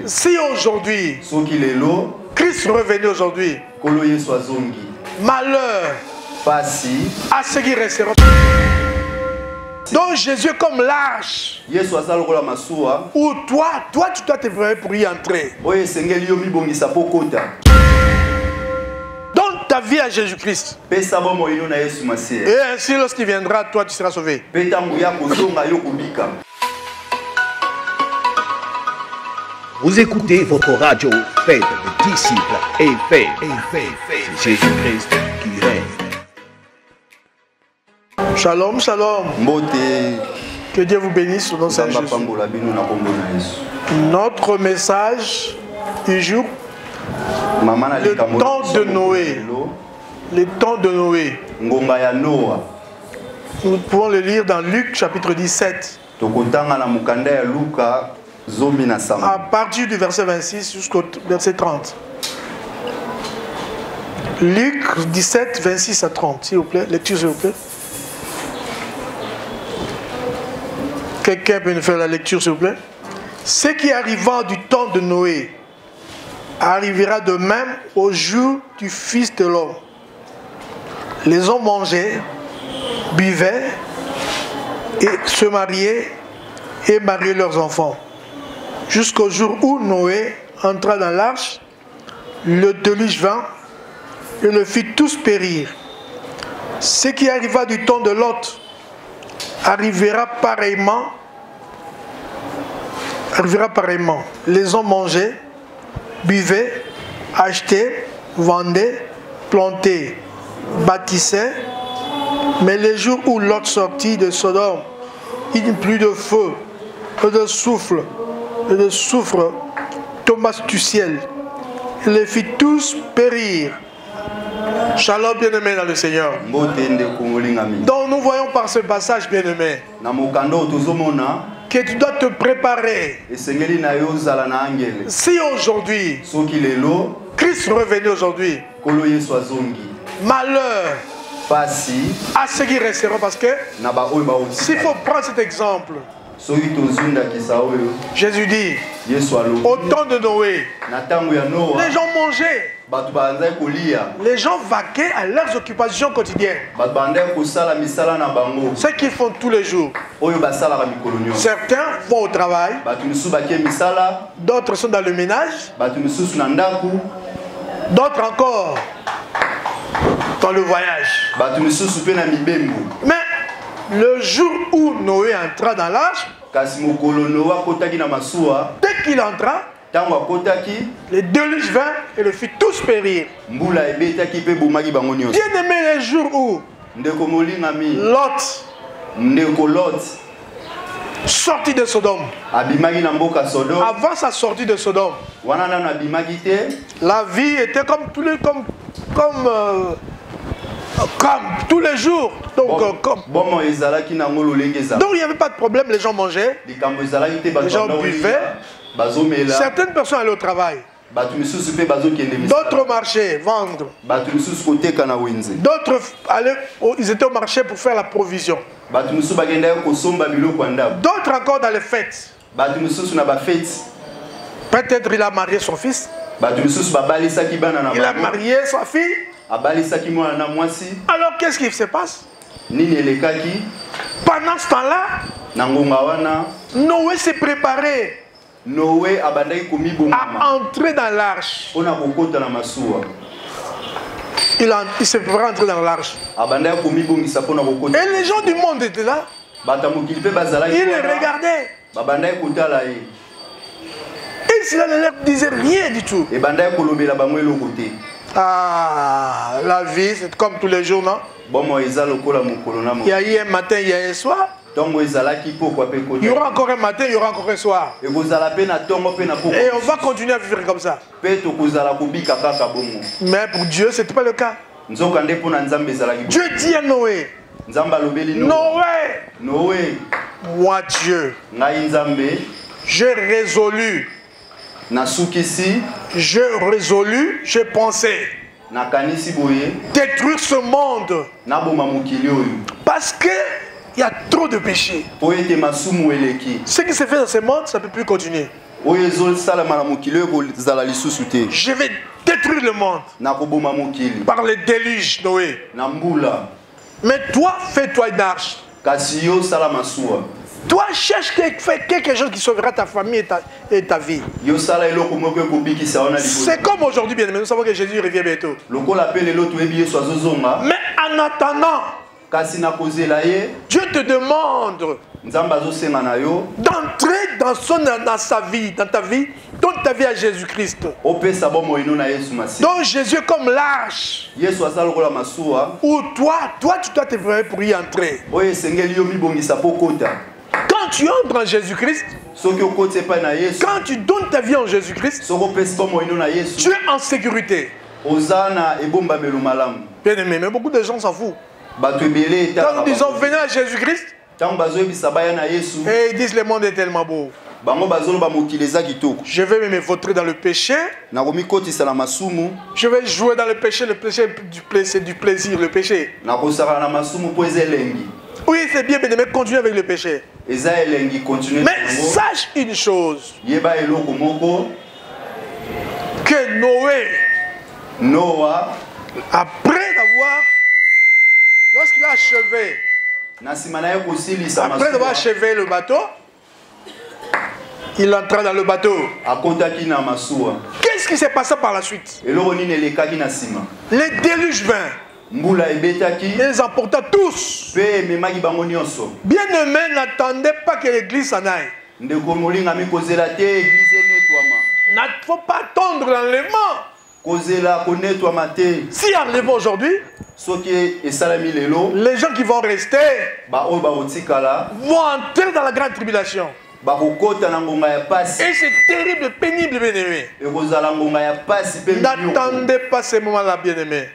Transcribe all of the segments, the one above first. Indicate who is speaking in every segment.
Speaker 1: Si aujourd'hui, Christ revenait aujourd'hui, malheur à ceux qui resteront. Donc Jésus est comme l'arche. Où toi tu dois te préparer pour y entrer. Donne ta vie à Jésus-Christ. Et ainsi lorsqu'il viendra, toi tu seras sauvé.
Speaker 2: Vous écoutez votre radio faite de disciples et faits. C'est Jésus-Christ qui règne.
Speaker 1: Shalom, shalom. Que Dieu vous bénisse au nom de Saint Jésus. Notre message du jour, le temps de Noé. Le temps de Noé. Nous pouvons le lire dans Luc chapitre 17. À partir du verset 26 jusqu'au verset 30. Luc 17, 26 à 30, s'il vous plaît. Lecture, s'il vous plaît. Quelqu'un peut nous faire la lecture, s'il vous plaît. Ce qui arriva du temps de Noé arrivera de même au jour du Fils de l'homme. Les hommes mangeaient, buvaient et se mariaient et mariaient leurs enfants. Jusqu'au jour où Noé entra dans l'arche, le déluge vint et le fit tous périr. Ce qui arriva du temps de Lot arrivera pareillement. Les hommes mangeaient, buvaient, achetaient, vendaient, plantaient, bâtissaient. Mais les jours où Lot sortit de Sodome, il n'y eut plus de feu et de souffle. Et de soufre tomba du ciel. Il les fit tous périr. Shalom, bien-aimé dans le Seigneur. Donc nous voyons par ce passage, bien-aimé, que tu dois te préparer. Si aujourd'hui Christ revenait aujourd'hui, malheur à ceux qui resteront, parce que s'il faut prendre cet exemple, Jésus dit, au temps de Noé, les gens mangeaient, les gens vaquaient à leurs occupations quotidiennes, ce qu'ils font tous les jours. Certains vont au travail, d'autres sont dans le ménage, d'autres encore dans le voyage. Mais le jour où Noé entra dans l'arche, dès qu'il entra, les déluge vint et le fit tous périr. Bien aimé, les jours où Lot sorti de Sodome, avant sa sortie de Sodome, la vie était comme tous les jours. Donc il n'y avait pas de problème, les gens mangeaient, les gens buvaient, certaines personnes allaient au travail, d'autres marchaient, vendre, d'autres ils étaient au marché pour faire la provision, d'autres encore dans les fêtes. Peut-être il a marié son fils, il a marié sa fille. Alors qu'est-ce qui se passe? Pendant ce temps-là, Noé s'est préparé à entrer dans l'arche. Il s'est préparé à entrer dans l'arche. Et les gens du monde étaient là. Ils les regardaient. Et cela ne leur disait rien du tout. Ah, la vie, c'est comme tous les jours, non? Il y a eu un matin, il y a un soir. Il y aura encore un matin, il y aura encore un soir. Et on va continuer à vivre comme ça. Mais pour Dieu, ce n'était pas le cas. Dieu dit à Noé, Noé, moi Dieu, j'ai résolu, j'ai pensé détruire ce monde parce que il y a trop de péchés. Ce qui se fait dans ce monde, ça ne peut plus continuer. Je vais détruire le monde par les déluges, Noé. Mais toi, fais-toi une arche. Toi, cherche quelque chose qui sauvera ta famille et ta vie. C'est comme aujourd'hui, bien aimé. Nous savons que Jésus revient bientôt. Mais en attendant, Dieu te demande d'entrer dans sa vie, dans ta vie, donne ta vie à Jésus-Christ. Donc Jésus est comme l'arche. Où toi tu dois te préparer pour y entrer. Quand tu entres en Jésus-Christ, quand tu donnes ta vie en Jésus-Christ, tu es en sécurité. Bien aimé, mais beaucoup de gens s'en foutent. Quand nous disons venez à Jésus-Christ, et ils disent le monde est tellement beau. Je vais me vautrer dans le péché. Je vais jouer dans le péché du plaisir, le péché. Oui, c'est bien, mais continuer avec le péché. Mais sache une chose. Que Noé, après d'avoir, lorsqu'il a achevé, après d'avoir achevé le bateau, il entra dans le bateau. Qu'est-ce qui s'est passé par la suite? Les déluges vinrent. Ils les emporta tous. Bien aimé, n'attendez pas que l'église s'en aille. Il ne faut pas attendre l'enlèvement. Si enlèvement aujourd'hui, les gens qui vont rester vont entrer dans la grande tribulation. Et c'est terrible, pénible, bien aimé. N'attendez pas ces moments-là, bien aimé.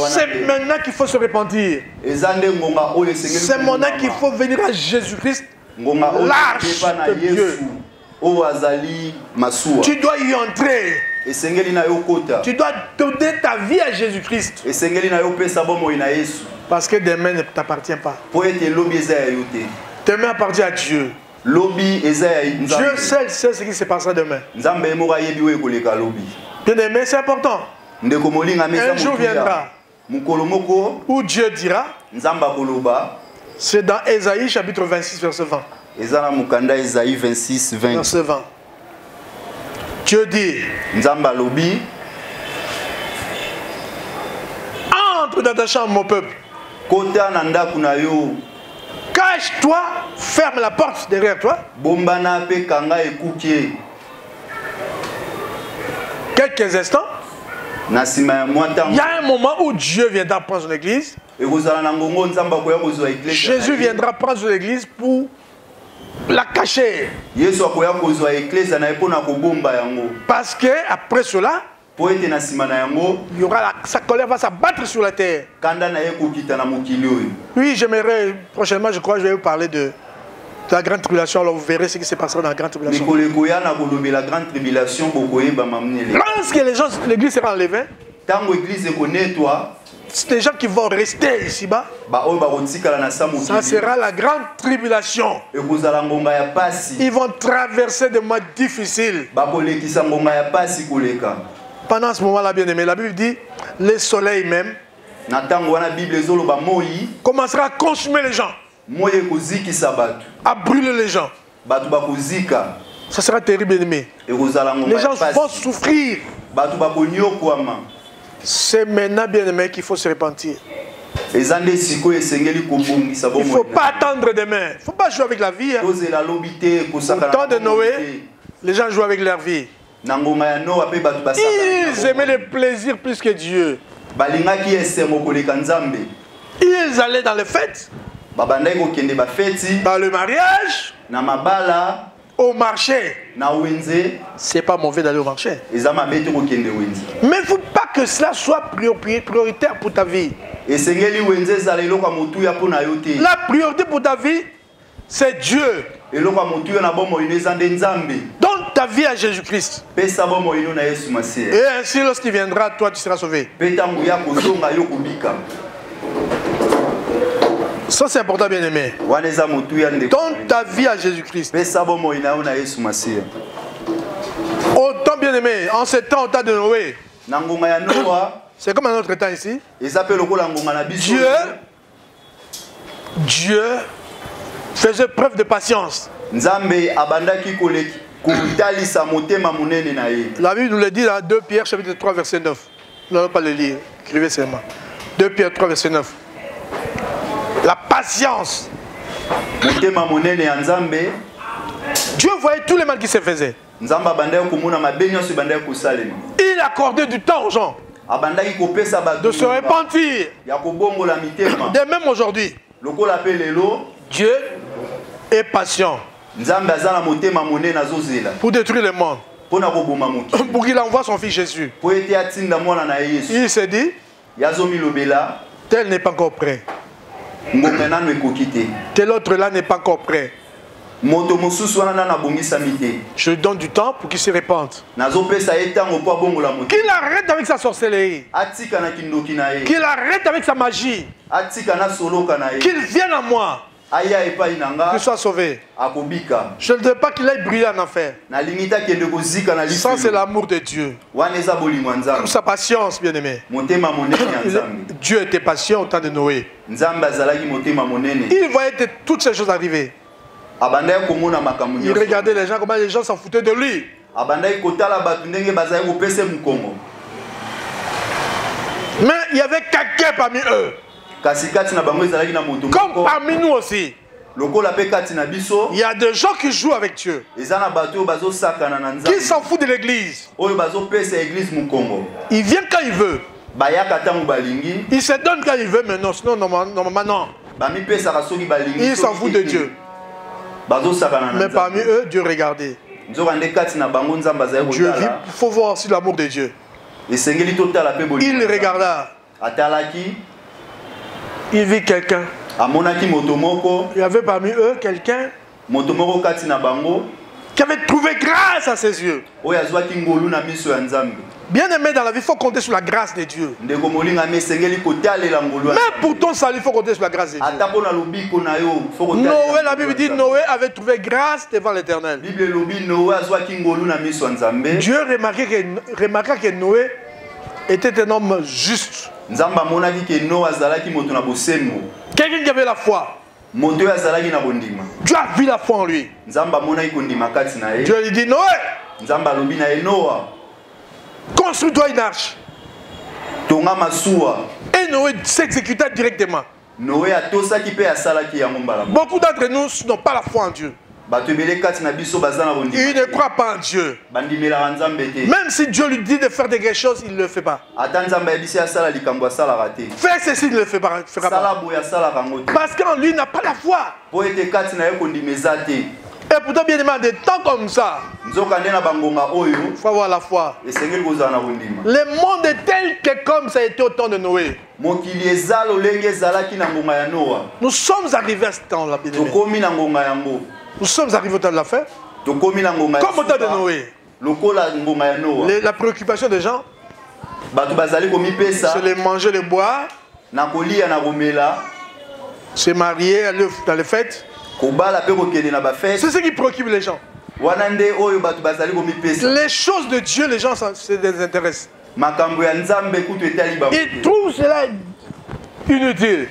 Speaker 1: C'est maintenant qu'il faut se repentir. C'est maintenant qu'il faut venir à Jésus-Christ, l'arche de Dieu. Tu dois y entrer. Tu dois donner ta vie à Jésus-Christ. Parce que demain ne t'appartient pas. Demain appartient à Dieu. Dieu seul sait ce qui se passera demain. Bien aimé, c'est important. Un jour viendra où Dieu dira, c'est dans Ésaïe chapitre 26 verset 20. Verset 20. Dieu dit, entre dans ta chambre mon peuple, cache-toi, ferme la porte derrière toi. Quelques instants. Il y a un moment où Dieu viendra prendre son église. Jésus viendra prendre son église pour la cacher. Parce que après cela, il y aura sa colère va s'abattre sur la terre. Oui, j'aimerais prochainement, je crois, je vais vous parler de la grande tribulation. Alors vous verrez ce qui se passera dans la grande tribulation. Lorsque les gens, l'église sera enlevée, c'est des gens qui vont rester ici-bas. Ça sera la grande tribulation. Ils vont traverser des mois difficiles. Pendant ce moment-là, bien aimé, la Bible dit, le soleil même commencera à consumer les gens, à brûler les gens. Ça sera terrible, bien aimé. Les gens vont souffrir. C'est maintenant, bien aimé, qu'il faut se repentir. Il ne faut pas attendre demain. Il ne faut pas jouer avec la vie. Au temps de Noé, les gens jouent avec leur vie. Ils aimaient le plaisir plus que Dieu. Ils allaient dans les fêtes, dans le mariage, au marché. C'est pas mauvais d'aller au marché. Mais il ne faut pas que cela soit prioritaire pour ta vie. La priorité pour ta vie, c'est Dieu. Donne ta vie à Jésus-Christ. Et ainsi, lorsqu'il viendra, toi, tu seras sauvé. Ça c'est important, bien aimé. Donne ta vie à Jésus-Christ. Autant, bien aimé, en ce temps, au temps de Noé, c'est comme un autre temps ici. Dieu faisait preuve de patience. La Bible nous le dit dans 2 Pierre chapitre 3 verset 9. Nous n'allons pas le lire, écrivez seulement. 2 Pierre 3 verset 9. La patience. Dieu voyait tous les mal qui se faisaient. Il accordait du temps aux gens de se repentir. De même aujourd'hui, Dieu est patient pour détruire le monde, pour qu'il envoie son fils Jésus. Il s'est dit, tel n'est pas encore prêt, tel autre là n'est pas encore prêt. Je lui donne du temps pour qu'il se répande, qu'il arrête avec sa sorcellerie, qu'il arrête avec sa magie, qu'il vienne à moi, qu'il soit sauvé. Je ne veux pas qu'il aille briller en enfer. Ça c'est l'amour de Dieu, sa patience, bien aimé. Dieu était patient au temps de Noé. Il voyait toutes ces choses arriver. Il regardait les gens, comment les gens s'en foutaient de lui. Mais il y avait quelqu'un parmi eux, comme parmi nous aussi. Il y a des gens qui jouent avec Dieu, qui s'en foutent de l'église. Il vient quand il veut, il se donne quand il veut, mais non, sinon normalement non. Il s'en fout de Dieu. Mais parmi eux, Dieu regardait. Dieu vit, il faut voir aussi l'amour de Dieu. Il regarda. Il vit quelqu'un. Il y avait parmi eux quelqu'un qui avait trouvé grâce à ses yeux. Bien aimé dans la vie, il faut compter sur la grâce de Dieu. Mais pour ton salut, il faut compter sur la grâce de Dieu. Noé, la Bible dit, Noé avait trouvé grâce devant l'Éternel. Dieu remarqua que Noé était un homme juste. Quelqu'un qui avait la foi. Dieu a vu la foi en lui. Dieu lui dit, Noé, construis-toi une arche. Et Noé s'exécuta directement. Beaucoup d'entre nous n'ont pas la foi en Dieu. Ils ne croient pas en Dieu. Même si Dieu lui dit de faire quelque chose, il ne le fait pas. Fais ceci, il ne le fera pas. Parce qu'en lui, il n'a pas la foi. Et pourtant, bien aimé, des temps comme ça, il faut avoir la foi. Le monde est tel que comme ça a été au temps de Noé. Nous sommes arrivés à ce temps-là, bien aimé. Nous sommes arrivés au temps de la fête. Comme au temps de Noé. La préoccupation des gens, c'est de manger, de boire, se marier, aller dans les fêtes. C'est ce qui préoccupe les gens. Les choses de Dieu, les gens se désintéressent. Ils trouvent cela inutile.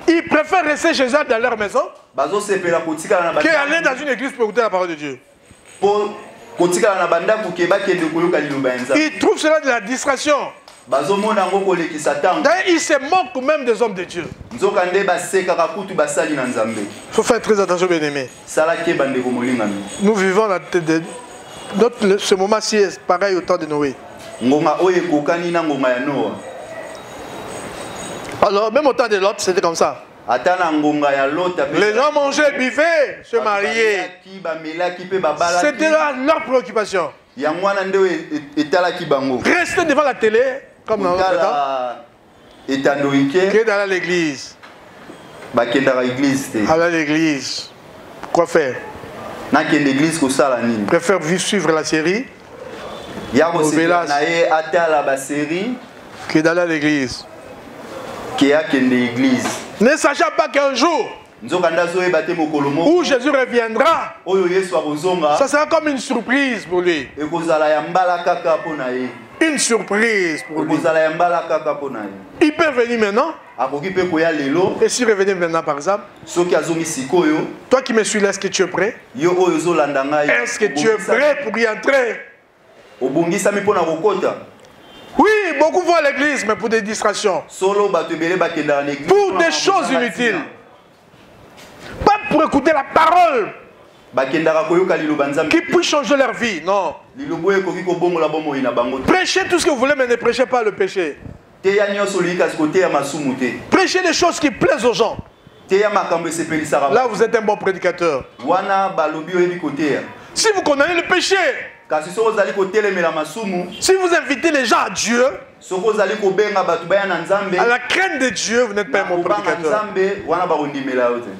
Speaker 1: Ils préfèrent rester chez eux dans leur maison qu'aller dans une église pour écouter la parole de Dieu. Ils trouvent cela de la distraction. D'ailleurs, ils se moquent même des hommes de Dieu. Il faut faire très attention, bien aimé. Nous vivons ce moment-ci est pareil au temps de Noé. Alors, même au temps de Lot, c'était comme ça. Les gens mangeaient, buvaient, se mariaient. C'était leur préoccupation. Rester devant la télé, comme dans notre temps, que d'aller à l'église. Aller à l'église. Quoi faire? Préfère suivre la série au village que d'aller à l'église. Ne sachant pas qu'un jour où Jésus reviendra, ça sera comme une surprise pour lui. Une surprise pour lui. Il peut venir maintenant. Et s'il revenait maintenant par exemple, toi qui me suis là, est-ce que tu es prêt? Est-ce que tu es prêt pour y entrer? Oui, beaucoup vont à l'église, mais pour des distractions. Pour des choses inutiles. Pas pour écouter la parole qui peut changer leur vie, non. Prêchez tout ce que vous voulez, mais ne prêchez pas le péché. Prêchez des choses qui plaisent aux gens. Là, vous êtes un bon prédicateur. Si vous condamnez le péché, si vous invitez les gens à Dieu, à la crainte de Dieu, vous n'êtes pas un bon prédicateur.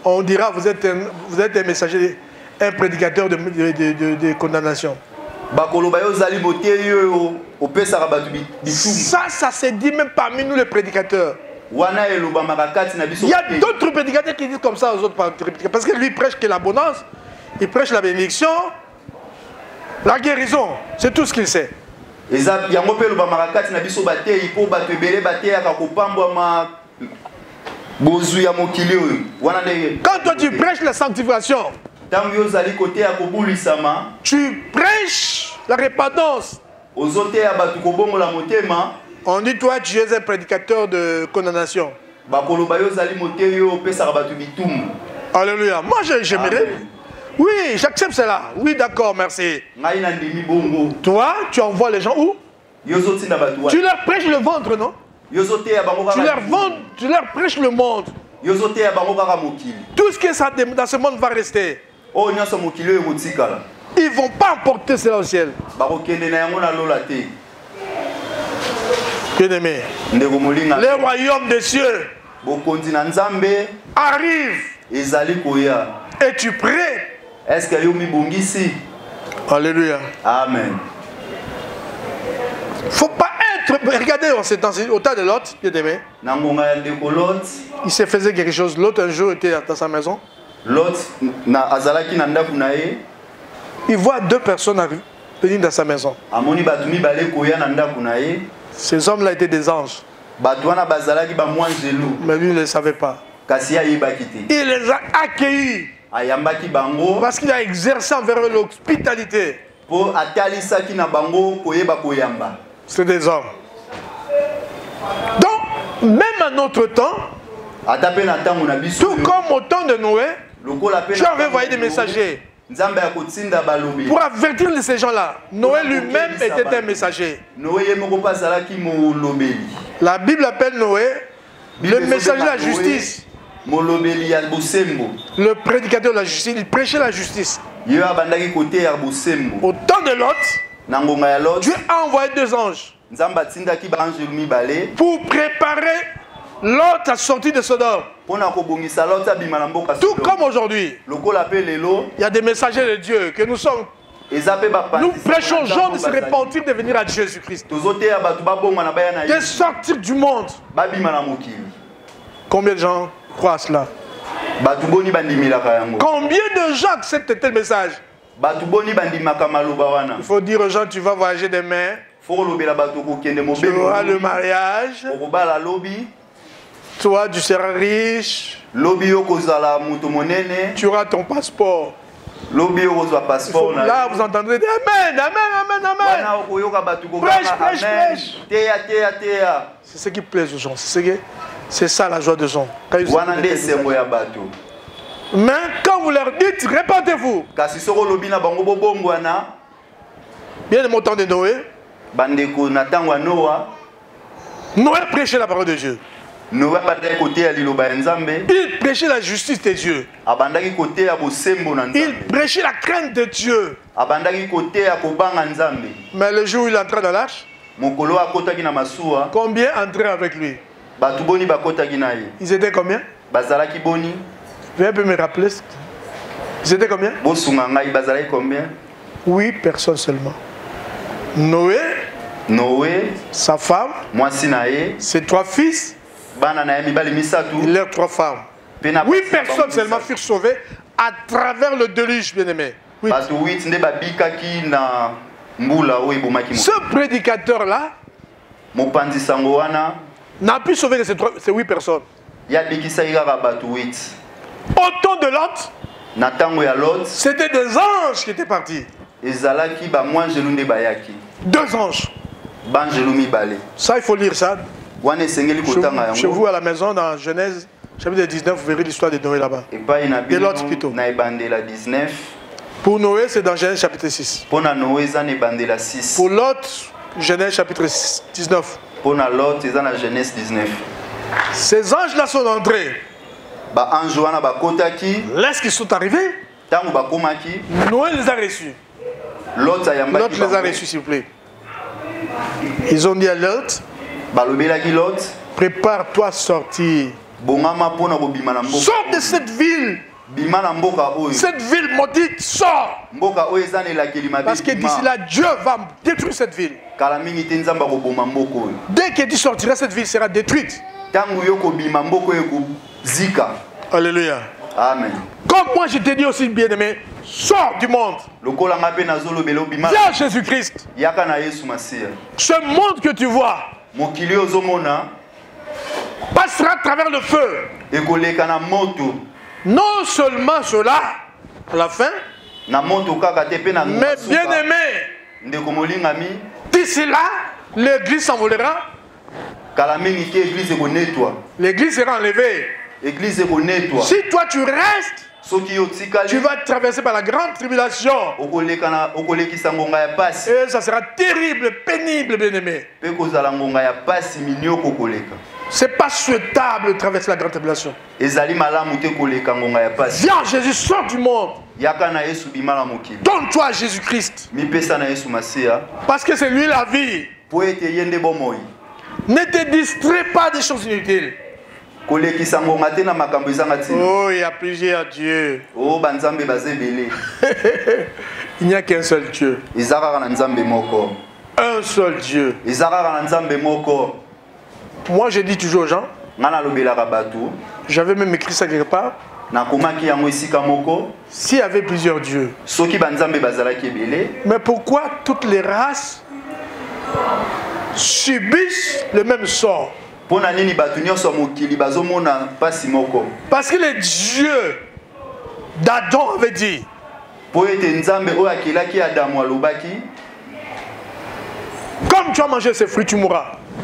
Speaker 1: On dira vous êtes un messager, un prédicateur de condamnation. Ça se dit même parmi nous les prédicateurs. Il y a d'autres prédicateurs qui disent comme ça aux autres prédicateurs. Parce que lui prêche que l'abondance, il prêche la bénédiction, la guérison, c'est tout ce qu'il sait. Quand toi tu prêches la sanctification, tu prêches la repentance. On dit toi tu es un prédicateur de condamnation. Alléluia. Moi j'aimerais. Oui, j'accepte cela. Oui, d'accord, merci. Toi, tu envoies les gens où? Tu leur prêches le ventre, non? Tu leur prêches le monde. Tout ce qui est dans ce monde va rester. Ils ne vont pas emporter cela au ciel. Bien-aimé, le royaume des cieux arrive. Es-tu prêt?
Speaker 3: Est-ce que
Speaker 1: Alléluia.
Speaker 3: Amen.
Speaker 1: Faut pas être. Regardez au temps de Lot, bien-aimé. Il se faisait quelque chose. L'autre un jour était dans sa maison. Il voit deux personnes venir dans sa maison. Ces hommes-là étaient des anges. Mais lui ne le savait pas. Il les a accueillis. Parce qu'il a exercé envers eux l'hospitalité. C'est des hommes. Donc, même à notre temps, tout comme au temps de Noé, tu avais envoyé des messagers pour avertir ces gens-là. Noé lui-même était un messager. La Bible appelle Noé le messager de la justice. Le prédicateur de la justice, il prêchait la justice. Au temps de Lot, Dieu a envoyé deux anges pour préparer Lot à sortir de Sodome. Tout comme aujourd'hui, il y a des messagers de Dieu que nous sommes. Nous prêchons aux gens de se repentir, de venir à Jésus-Christ, de sortir du monde. Combien de gens croient à cela? Combien de gens acceptent tel message? Il faut dire aux gens, tu vas voyager demain, tu auras le mariage, toi tu seras riche, tu auras ton passeport. Là vous entendrez dire amen, amen, amen, amen. Prêche, prêche, prêche. C'est ce qui plaît aux gens. C'est ça la joie des gens. Mais quand vous leur dites, répentez-vous. Bien de mon temps de Noé, Noé prêchait la parole de Dieu. Il prêchait la justice de Dieu. Il prêchait la crainte de Dieu. Mais le jour où il entra dans l'arche, combien entraient avec lui? Ils étaient combien? Vous pouvez me rappeler? Ils étaient combien? 8 personnes seulement. Noé, sa femme, ses 3 fils leurs 3 femmes. 8 personnes seulement furent sauvées à travers le déluge, bien-aimé. Ce prédicateur-là n'a pu sauver ces 8 personnes. Au temps de Lot, c'était des anges qui étaient partis. 2 anges. Ça, il faut lire ça. Chez vous à la maison, dans Genèse, chapitre 19, vous verrez l'histoire de Noé là-bas. De Lot plutôt. Pour Noé, c'est dans Genèse chapitre 6. Pour Lot, Genèse chapitre 19. Ces anges-là sont entrés. Lorsqu'ils sont arrivés, Noé les a reçus. Lot les a reçus, s'il vous plaît. Ils ont dit à Lot, prépare-toi à sortir. Sors de cette ville. Cette ville maudite, sort. Parce que d'ici là, Dieu va détruire cette ville. Dès que tu sortiras, cette ville sera détruite. Alléluia.
Speaker 3: Amen.
Speaker 1: Comme moi je t'ai dit aussi, bien-aimé, sors du monde. Viens Jésus-Christ. Ce monde que tu vois passera à travers le feu. Non seulement cela, à la fin, mais bien-aimé, d'ici là, l'église s'envolera. L'église sera enlevée. Si toi tu restes, tu vas traverser par la grande tribulation. Et ça sera terrible, pénible, bien-aimé. C'est pas souhaitable de traverser la grande tribulation. Viens, Jésus, sors du monde. Donne-toi à Jésus-Christ. Parce que c'est lui la vie. Ne te distrais pas des choses inutiles. Oh, il y a plusieurs dieux. Il n'y a qu'un seul Dieu. Un seul Dieu. Moi, je dis toujours aux gens, j'avais même écrit ça quelque part, s'il y avait plusieurs dieux, mais pourquoi toutes les races subissent le même sort? Parce que les dieux d'Adam avaient dit, comme tu as mangé ces fruits, tu mourras. Et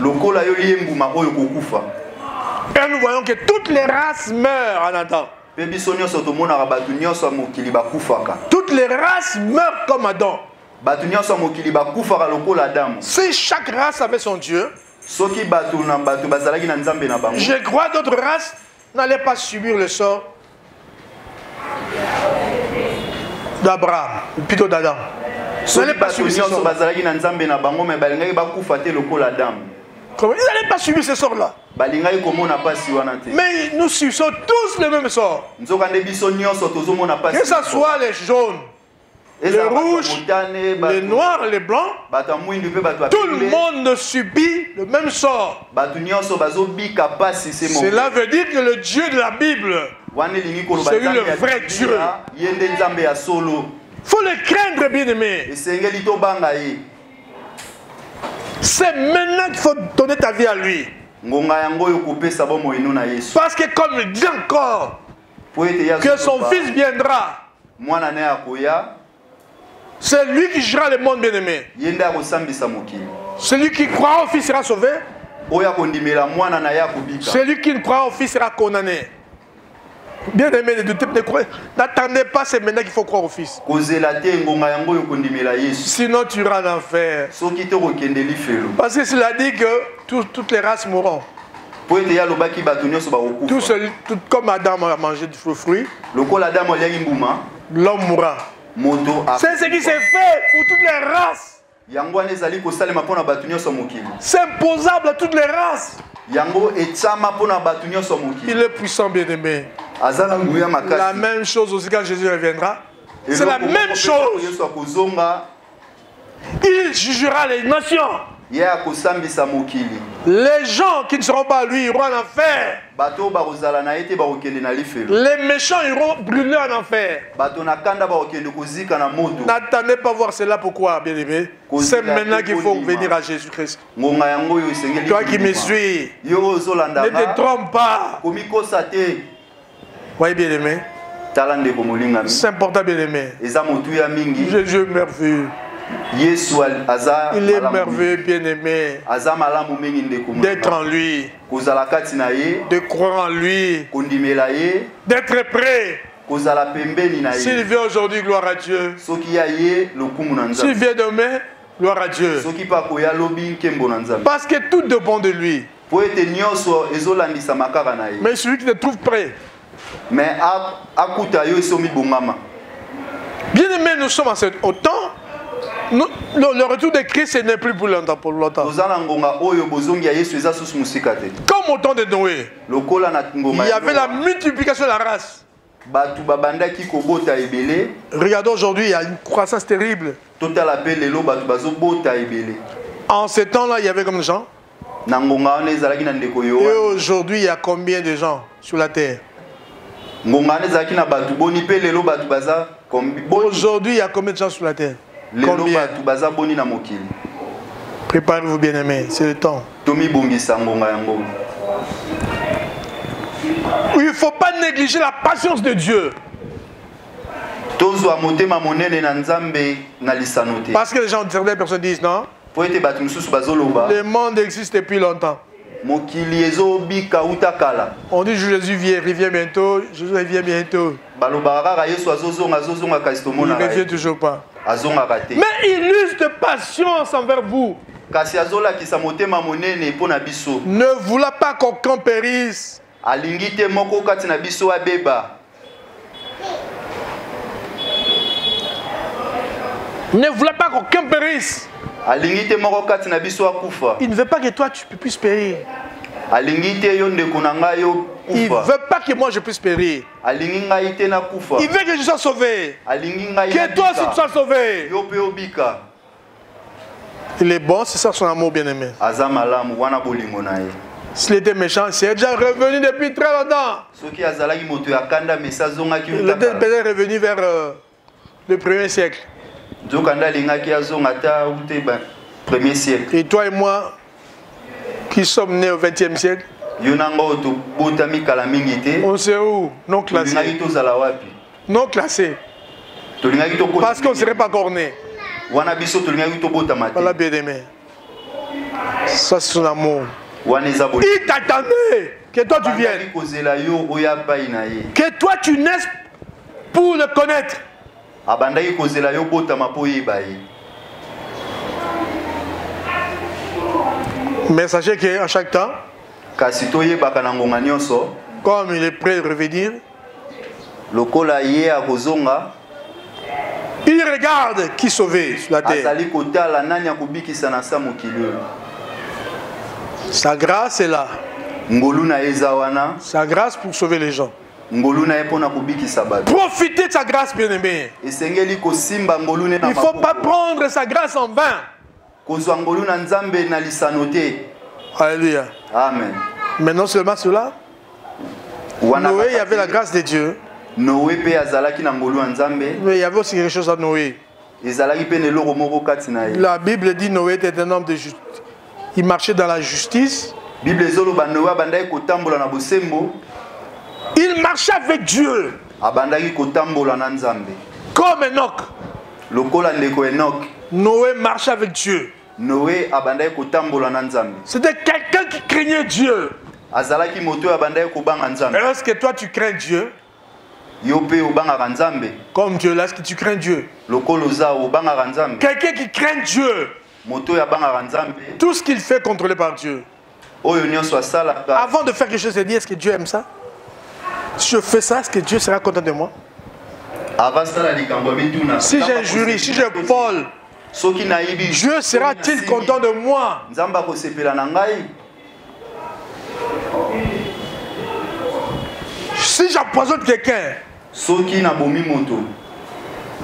Speaker 1: nous voyons que toutes les races meurent en Adam. Toutes les races meurent comme Adam. Si chaque race avait son Dieu, je crois que d'autres races n'allaient pas subir le sort d'Abraham, plutôt d'Adam. Ils n'allaient pas subir ce sort. Comment? Ils n'allaient pas subir ce sort-là. Mais nous subissons tous le même sort. Que ce soit les jaunes, les rouges, les noirs, les blancs, tout le monde subit le même sort. Cela veut dire que le Dieu de la Bible, c'est lui le vrai Dieu. Il faut le craindre, bien-aimé. C'est maintenant qu'il faut donner ta vie à lui. Parce que comme il dit encore, que son fils viendra, c'est lui qui jugera le monde, bien-aimé. Celui qui croit au fils sera sauvé. Celui qui ne croit au fils sera condamné. Bien-aimé, n'attendez pas, c'est maintenant qu'il faut croire au fils. Sinon tu iras en enfer. Parce que cela dit que toutes les races mourront. Tout comme Adam a mangé du fruit, l'homme mourra. C'est ce qui s'est fait pour toutes les races. C'est imposable à toutes les races. Il est puissant, bien-aimé. La même chose aussi quand Jésus reviendra. C'est la même chose. Il jugera les nations. Les gens qui ne seront pas à lui iront en enfer. Les méchants iront brûler en enfer. N'attendez pas voir cela. Pourquoi, bien-aimé? C'est maintenant qu'il faut venir à Jésus-Christ. Toi qui me suis, ne te trompe pas. Oui, bien-aimé. C'est important, bien-aimé. Jésus est merveilleux. Il est merveilleux, bien-aimé, d'être en lui, de croire en lui, d'être prêt. S'il vient aujourd'hui, gloire à Dieu. S'il vient demain, gloire à Dieu. Parce que tout dépend de lui. Mais celui qui te trouve prêt. Bien-aimé, nous sommes au temps. Le retour de Christ n'est plus pour longtemps. Comme au temps de Noé, il y avait la multiplication de la race. Regardez aujourd'hui, il y a une croissance terrible. En ce temps-là, il y avait comme des gens. Et aujourd'hui, il y a combien de gens sur la terre? Aujourd'hui, il y a combien de gens sur la terre? Combien? Préparez-vous, bien-aimés, c'est le temps. Il ne faut pas négliger la patience de Dieu. Parce que les gens, certaines personnes disent non. Le monde existe depuis longtemps. On dit Jésus revient bientôt. Jésus revient bientôt. Il ne revient toujours pas. Mais il use de patience envers vous. Ne voulant pas qu'aucun périsse. Ne voulant pas qu'aucun périsse. Il ne veut pas que toi tu puisses périr. Il ne veut pas que moi je puisse périr. Il veut que je sois sauvé. Que toi aussi tu sois sauvé. Il est bon, c'est ça son amour, bien-aimé. S'il était méchant, il serait déjà revenu depuis très longtemps. Il était peut-être revenu vers le 1er siècle. Et toi et moi, qui sommes nés au 20e siècle, on sait où? Non classé. Non classé. Parce qu'on ne serait pas corné. Voilà, bien-aimé. Ça, c'est son amour. Il t'attendait que toi tu viennes. Que toi tu naisses pour le connaître. Mais sachez qu'à chaque temps, comme il est prêt de revenir, il regarde qui sauver sur la terre. Sa grâce est là. Sa grâce pour sauver les gens. Profitez de sa grâce, bien-aimé. Il ne faut pas prendre sa grâce en vain. Alléluia.
Speaker 3: Amen.
Speaker 1: Mais non seulement cela, Noé, il y avait la grâce de Dieu. Mais il y avait aussi quelque chose à Noé. La Bible dit Noé était un homme de justice. Il marchait dans la justice. Il marchait avec Dieu. Comme Enoch. Noé marchait avec Dieu. C'était quelqu'un qui craignait Dieu. Est-ce que toi tu crains Dieu? Comme Dieu, là, est-ce que tu crains Dieu? Quelqu'un qui craint Dieu. Tout ce qu'il fait contrôlé par Dieu. Avant de faire quelque chose, il dit, est-ce que Dieu aime ça? Si je fais ça, est-ce que Dieu sera content de moi? Si j'injurie, si je vole, Dieu sera-t-il content de moi? Si j'empoisonne quelqu'un,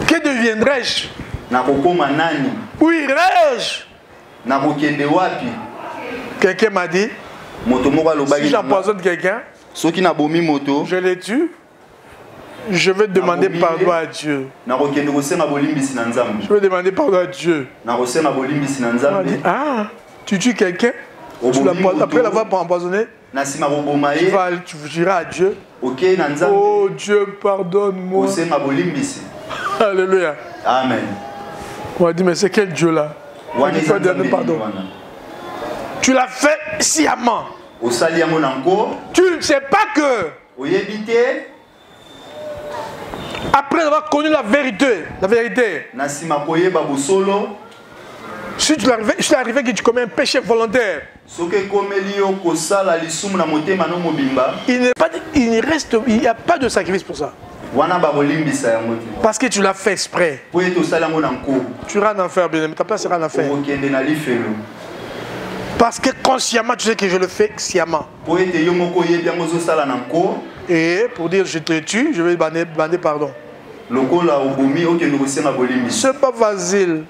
Speaker 1: que deviendrai-je? Où irai-je? Quelqu'un m'a dit, si j'empoisonne quelqu'un, je le tue, je vais demander pardon à Dieu. Je vais demander pardon à Dieu. On m'a dit, ah, tu tues quelqu'un, après l'avoir empoisonné, tu diras à Dieu, oh Dieu, pardonne-moi. Alléluia.
Speaker 3: Amen.
Speaker 1: On m'a dit, mais c'est quel Dieu là? Pardon. Tu l'as fait sciemment. Tu ne sais pas que après avoir connu la vérité, si tu es arrivé que tu commets un péché volontaire, il n'y a pas de sacrifice pour ça. Parce que tu l'as fait exprès. Tu iras en enfer, bien aimé. Ta place sera en enfer. Parce que consciemment, tu sais que je le fais sciemment. Et pour dire je te tue, je vais demander pardon. C'est pas facile.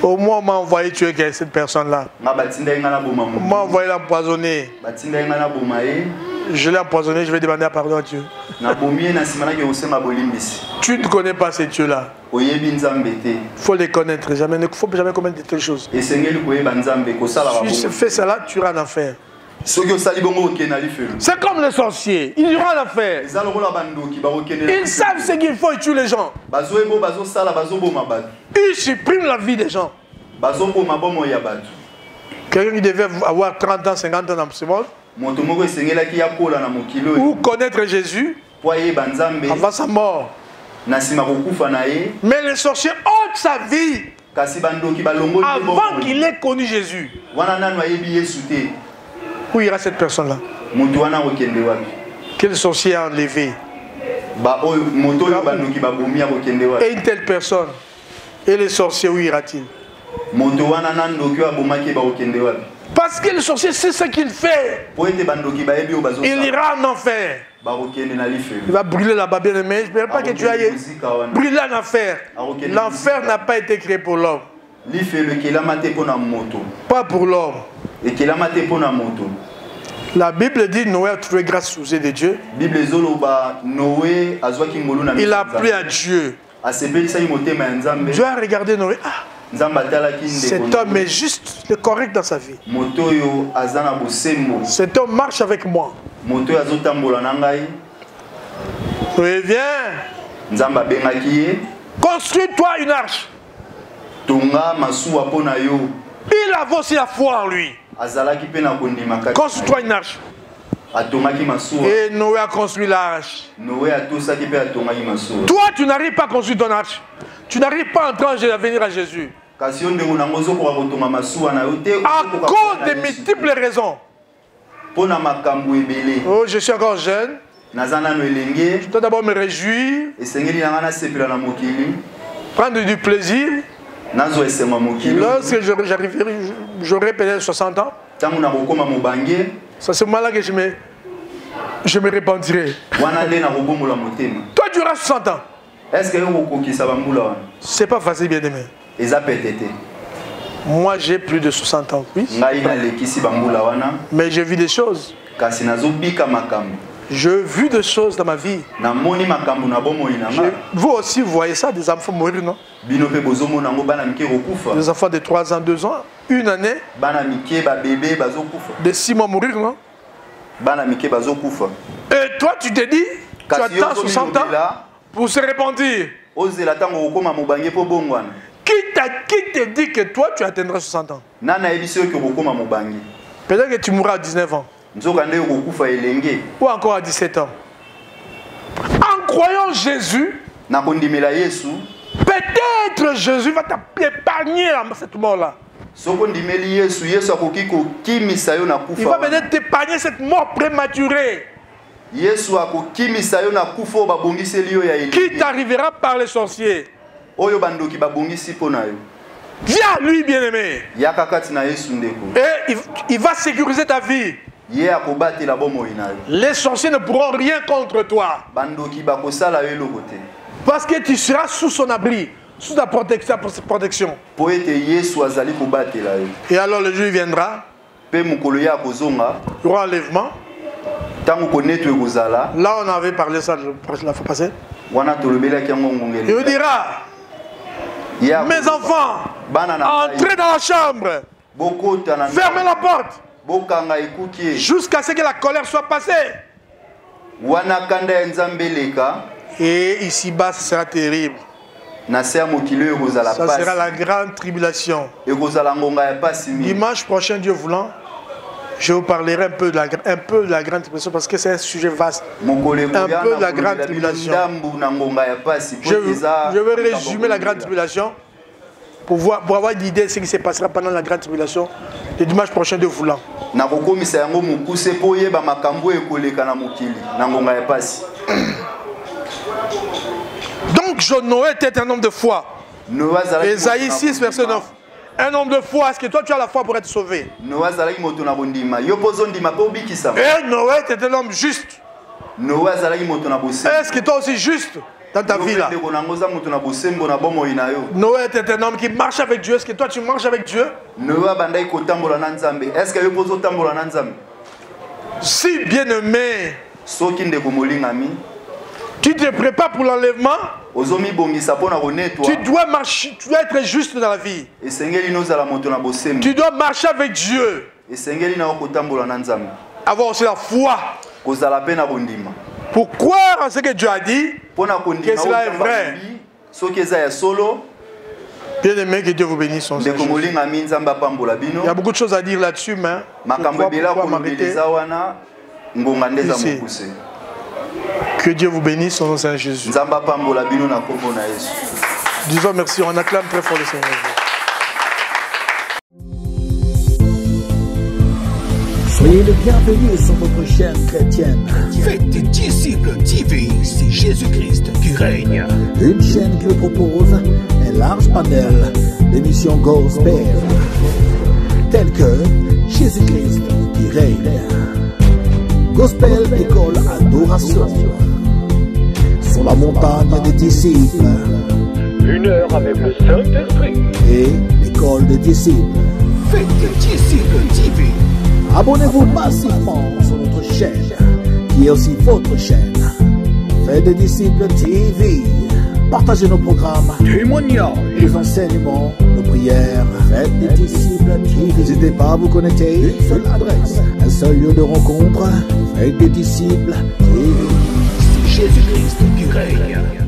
Speaker 1: Au moins, on m'a envoyé tuer cette personne-là. On m'a envoyé l'empoisonner. Je l'ai empoisonné, je vais demander pardon à Dieu. Tu ne connais pas ces dieux-là. Il faut les connaître. Il ne faut jamais commettre de telles choses. Si tu fais cela, tu iras en enfer. C'est comme les sorciers. Ils iront en enfer. Ils savent ce qu'il faut, ils tuent les gens. Ils suppriment la vie des gens. Quelqu'un qui devait avoir 30 ans, 50 ans dans ce monde, ou connaître Jésus avant sa mort. Mais les sorciers ôtent sa vie avant qu'il ait connu Jésus. Où ira cette personne-là? Quel sorcier a enlevé? Et une telle personne, et les sorciers, où ira-t-il? Parce que le sorcier sait ce qu'il fait. Il ira en enfer. Il va brûler là-bas, bien aimé. Je ne veux pas que tu ailles brûler en enfer. L'enfer n'a pas été créé pour l'homme. Pas pour l'homme. La Bible dit Noé a trouvé grâce aux yeux de Dieu. Il a plu à Dieu. Dieu a regardé Noé. Ah, cet homme est juste, le correct dans sa vie. Cet homme marche avec moi. Reviens. Construis-toi une arche. Il avait aussi la foi en lui. Construis-toi une arche. Et Noé a construit l'arche. Toi, tu n'arrives pas à construire ton arche. Tu n'arrives pas à entrer à venir à Jésus. À cause de multiples raisons. Oh, je suis encore jeune. Je dois d'abord me réjouir. Prendre du plaisir. Lorsque j'aurai peut-être 60 ans, c'est à ce moment-là que je me repentirai. Toi, tu auras 60 ans. C'est pas facile, bien aimé. Moi, j'ai plus de 60 ans, oui. Mais j'ai vu des choses. J'ai vu des choses dans ma vie. Vous aussi, vous voyez ça, des enfants mourir, non? Des enfants de 3 ans, 2 ans, une année. De 6 mois mourir, non? Et toi, tu te dis, tu attends 60 ans pour se repentir. Qui te dit que toi, tu atteindras 60 ans? Peut-être que tu mourras à 19 ans. Ou encore à 17 ans. En croyant Jésus, peut-être Jésus va t'épargner cette mort-là. Il va peut-être t'épargner cette mort prématurée qui t'arrivera par les sorciers. Viens lui, bien-aimé. Et il va sécuriser ta vie. Les sorciers ne pourront rien contre toi. Parce que tu seras sous son abri, sous ta protection. Et alors le jour viendra, il y aura enlèvement. Là on avait parlé ça la fois passée. Il vous dira, mes enfants, entrez dans la chambre, fermez la porte, jusqu'à ce que la colère soit passée. Et ici-bas, ce sera terrible. Ça sera la grande tribulation. Dimanche prochain, Dieu voulant, je vous parlerai un peu de la grande tribulation parce que c'est un sujet vaste. Un peu de la grande tribulation. Je vais résumer la grande tribulation pour avoir une idée de ce qui se passera pendant la grande tribulation le dimanche prochain, Dieu voulant. Donc Noé était un homme de foi. Ésaïe 6, verset 9. Un homme de foi, est-ce que toi tu as la foi pour être sauvé? Et Noé était un homme juste. Est-ce que toi aussi juste dans ta vie là? Noé était un homme qui marche avec Dieu. Est-ce que toi tu marches avec Dieu? Si bien aimé, tu te prépares pour l'enlèvement, tu dois marcher, tu dois être juste dans la vie. Tu dois marcher avec Dieu. Avoir aussi la foi. Pour croire en ce que Dieu a dit, que cela est vrai. Bien aimé, que Dieu vous bénisse. Il y a beaucoup de choses à dire là-dessus, mais je crois m'arrêter ici. Que Dieu vous bénisse au nom de Saint Jésus. Disons merci, on acclame très fort le Seigneur.
Speaker 3: Soyez le bienvenu sur votre chaîne chrétienne.
Speaker 2: Faites des disciples TV, c'est Jésus-Christ qui règne.
Speaker 3: Une chaîne qui vous propose un large panel d'émissions gospel, telles que Jésus-Christ qui règne, Gospel École Adoration, sur la montagne des disciples,
Speaker 2: Une heure avec le Saint-Esprit.
Speaker 3: et l'école des disciples.
Speaker 2: Faites des disciples TV.
Speaker 3: Abonnez-vous massivement sur notre chaîne, qui est aussi votre chaîne. Faites des disciples TV. Partagez nos programmes,
Speaker 2: Témoignages.
Speaker 3: les enseignements, nos prières. Faites des disciples TV. N'hésitez pas à vous connecter. Une seule adresse, un seul lieu de rencontre. Faites des disciples TV.
Speaker 2: C'est Jésus-Christ qui règne.